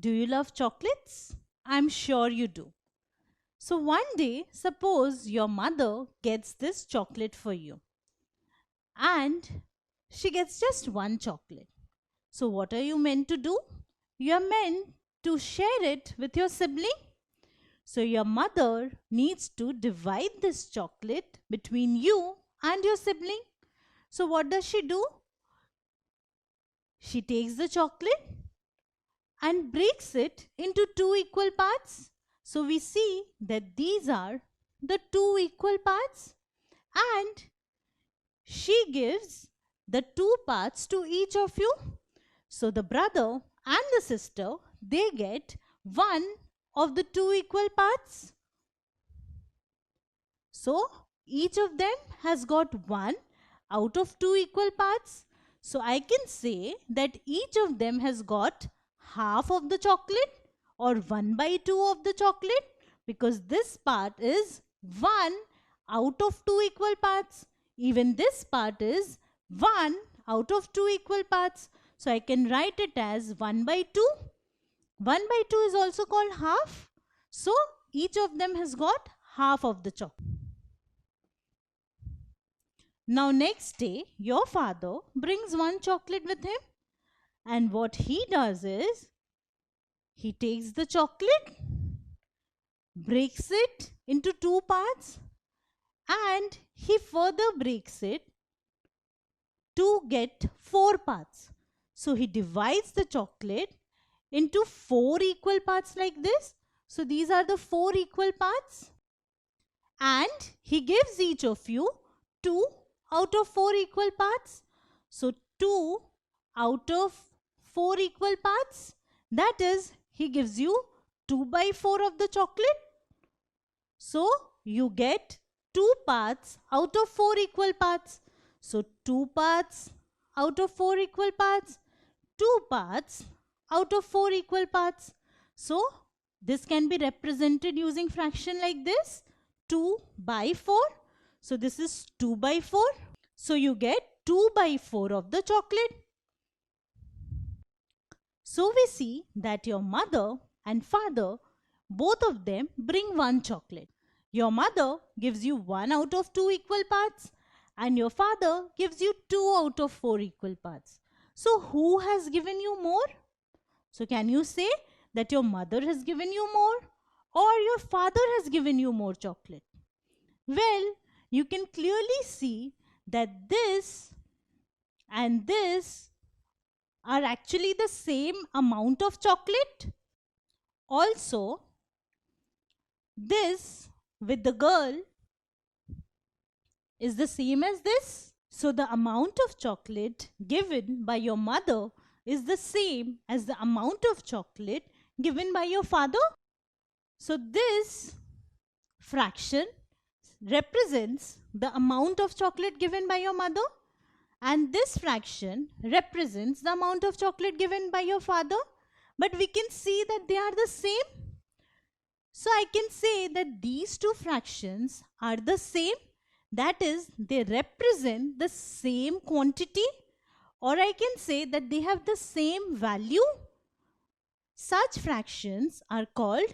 Do you love chocolates? I'm sure you do. So one day, suppose your mother gets this chocolate for you and she gets just one chocolate. So what are you meant to do? You are meant to share it with your sibling. So your mother needs to divide this chocolate between you and your sibling. So what does she do? She takes the chocolate and breaks it into two equal parts. So we see that these are the two equal parts, and she gives the two parts to each of you. So the brother and the sister, they get one of the two equal parts. So each of them has got one out of two equal parts. So I can say that each of them has got half of the chocolate or 1/2 of the chocolate, because this part is 1 out of 2 equal parts. Even this part is 1 out of 2 equal parts. So I can write it as 1/2. 1/2 is also called half. So each of them has got half of the chocolate. Now next day, your father brings one chocolate with him, and what he does is, he takes the chocolate, breaks it into two parts, and he further breaks it to get 4 parts. So he divides the chocolate into 4 equal parts like this. So these are the 4 equal parts, and he gives each of you 2 out of 4 equal parts. So 2 out of 4 equal parts, that is, he gives you 2/4 of the chocolate. So you get 2 parts out of 4 equal parts. So 2 parts out of 4 equal parts, 2 parts out of 4 equal parts. So this can be represented using fraction like this, 2/4. So this is 2/4. So you get 2/4 of the chocolate. So we see that your mother and father, both of them bring one chocolate. Your mother gives you 1 out of 2 equal parts, and your father gives you 2 out of 4 equal parts. So who has given you more? So can you say that your mother has given you more, or your father has given you more chocolate? Well, you can clearly see that this and this are actually the same amount of chocolate. Also, this with the girl is the same as this. So the amount of chocolate given by your mother is the same as the amount of chocolate given by your father. So this fraction represents the amount of chocolate given by your mother, and this fraction represents the amount of chocolate given by your father. But we can see that they are the same. So I can say that these two fractions are the same. That is, they represent the same quantity, or I can say that they have the same value. Such fractions are called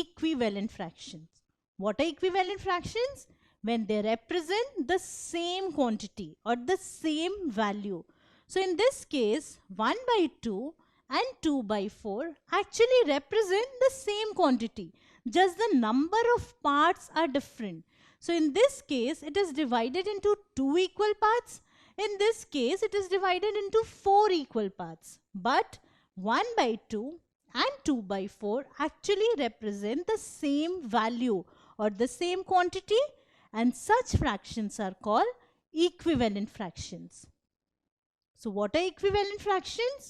equivalent fractions. What are equivalent fractions? When they represent the same quantity or the same value. So in this case, 1/2 and 2/4 actually represent the same quantity. Just the number of parts are different. So in this case, it is divided into 2 equal parts. In this case, it is divided into 4 equal parts. But 1/2 and 2/4 actually represent the same value or the same quantity, and such fractions are called equivalent fractions. So what are equivalent fractions?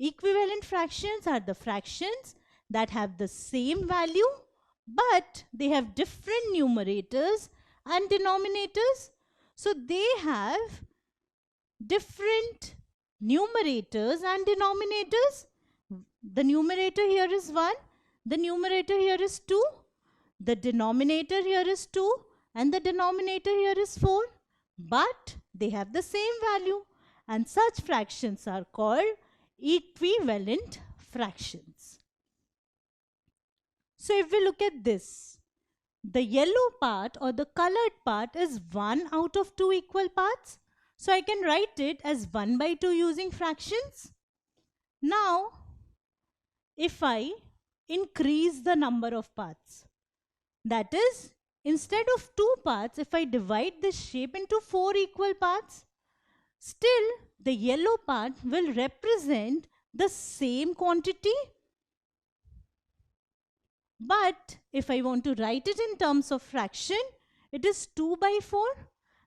Equivalent fractions are the fractions that have the same value, but they have different numerators and denominators. So they have different numerators and denominators. The numerator here is 1, the numerator here is 2, the denominator here is 2, and the denominator here is 4. But they have the same value, and such fractions are called equivalent fractions. So if we look at this, the yellow part or the colored part is 1 out of 2 equal parts. So I can write it as 1 by 2 using fractions. Now, if I increase the number of parts, that is, instead of 2 parts, if I divide this shape into 4 equal parts, still the yellow part will represent the same quantity. But if I want to write it in terms of fraction, it is 2 by 4.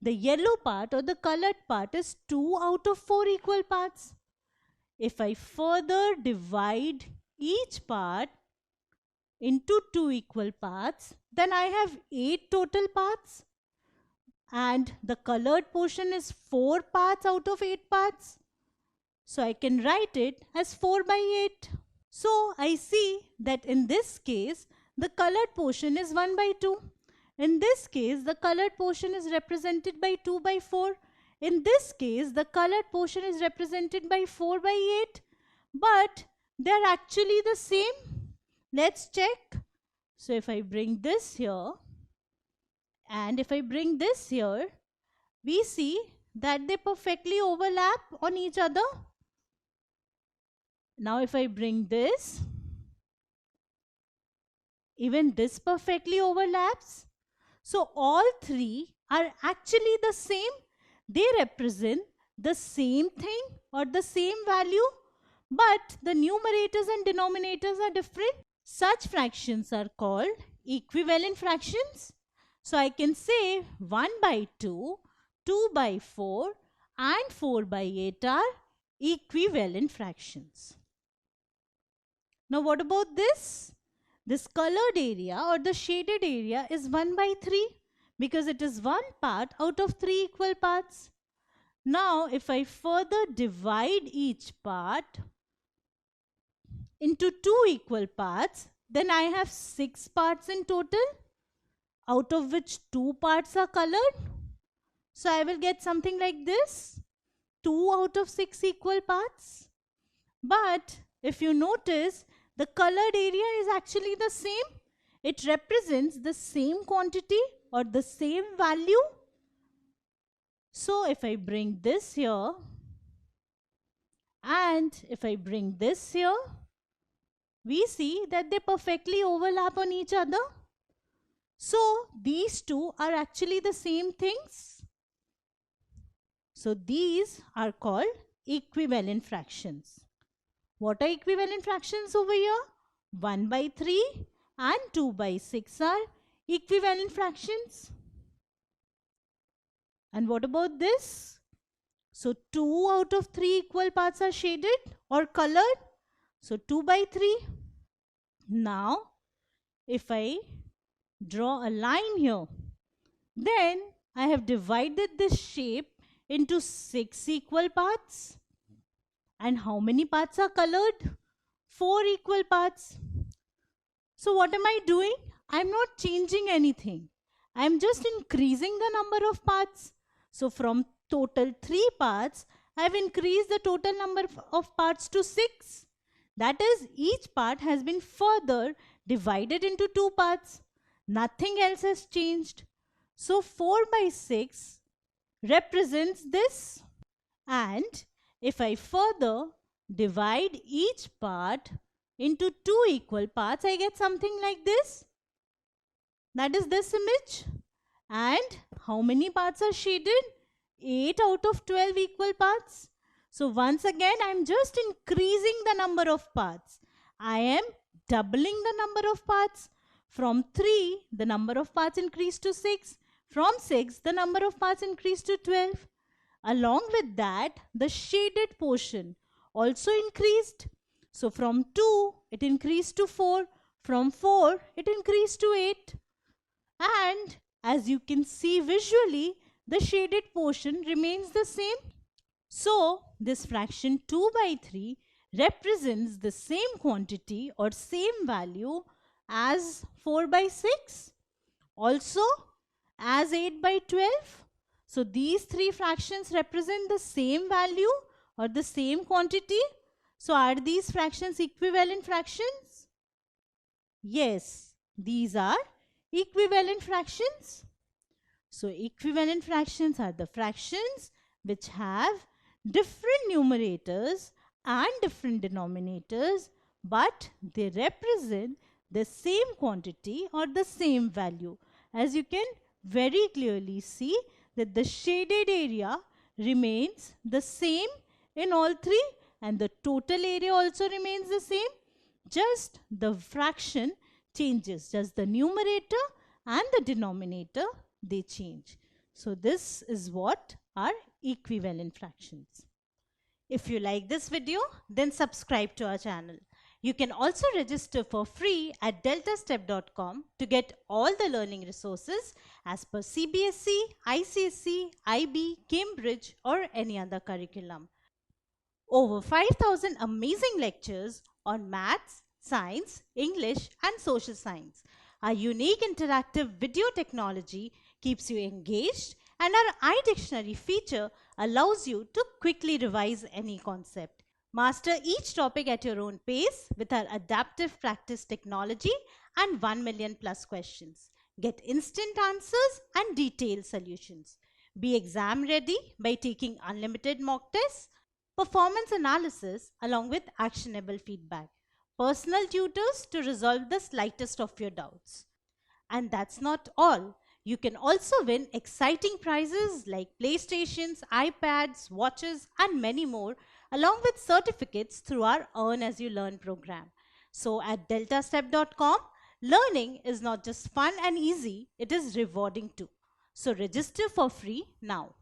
The yellow part or the colored part is 2 out of 4 equal parts. If I further divide each part into 2 equal parts, then I have 8 total parts. And the colored portion is 4 parts out of 8 parts. So I can write it as 4 by 8. So I see that in this case, the colored portion is 1 by 2. In this case, the colored portion is represented by 2 by 4. In this case, the colored portion is represented by 4 by 8. But they are actually the same. Let's check. So if I bring this here and if I bring this here, we see that they perfectly overlap on each other. Now if I bring this, even this perfectly overlaps. So all three are actually the same. They represent the same thing or the same value, but the numerators and denominators are different. Such fractions are called equivalent fractions. So I can say 1 by 2, 2 by 4 and 4 by 8 are equivalent fractions. Now what about this? This colored area or the shaded area is 1 by 3 because it is one part out of 3 equal parts. Now if I further divide each part into 2 equal parts, then I have 6 parts in total, out of which 2 parts are colored. So I will get something like this, 2 out of 6 equal parts. But if you notice, the colored area is actually the same. It represents the same quantity or the same value. So if I bring this here and if I bring this here, we see that they perfectly overlap on each other. So these two are actually the same things. So these are called equivalent fractions. What are equivalent fractions over here? 1 by 3 and 2 by 6 are equivalent fractions. And what about this? So 2 out of 3 equal parts are shaded or colored. So 2 by 3. Now, if I draw a line here, then I have divided this shape into 6 equal parts. And how many parts are colored? 4 equal parts. So what am I doing? I am not changing anything. I am just increasing the number of parts. So from total 3 parts, I have increased the total number of parts to 6. That is, each part has been further divided into 2 parts. Nothing else has changed. So 4 by 6 represents this. And if I further divide each part into 2 equal parts, I get something like this. That is this image. And how many parts are shaded? 8 out of 12 equal parts. So once again, I am just increasing the number of parts. I am doubling the number of parts. From 3, the number of parts increased to 6. From 6, the number of parts increased to 12. Along with that, the shaded portion also increased. So from 2, it increased to 4. From 4, it increased to 8. And as you can see visually, the shaded portion remains the same. So this fraction 2 by 3 represents the same quantity or same value as 4 by 6. Also as 8 by 12. So these 3 fractions represent the same value or the same quantity. So are these fractions equivalent fractions? Yes, these are equivalent fractions. So equivalent fractions are the fractions which have different numerators and different denominators, but they represent the same quantity or the same value. As you can very clearly see that the shaded area remains the same in all three, and the total area also remains the same. Just the fraction changes, just the numerator and the denominator, they change. So this is what are equivalent fractions. If you like this video, then subscribe to our channel. You can also register for free at deltastep.com to get all the learning resources as per CBSE, ICSE, IB, Cambridge or any other curriculum. Over 5,000 amazing lectures on maths, science, English and social science. Our unique interactive video technology keeps you engaged, and our iDictionary feature allows you to quickly revise any concept. Master each topic at your own pace with our adaptive practice technology and 1 million plus questions. Get instant answers and detailed solutions. Be exam ready by taking unlimited mock tests, performance analysis along with actionable feedback, personal tutors to resolve the slightest of your doubts. And that's not all. You can also win exciting prizes like PlayStations, iPads, watches, and many more, along with certificates through our Earn As You Learn program. So at deltastep.com, learning is not just fun and easy, it is rewarding too. So register for free now.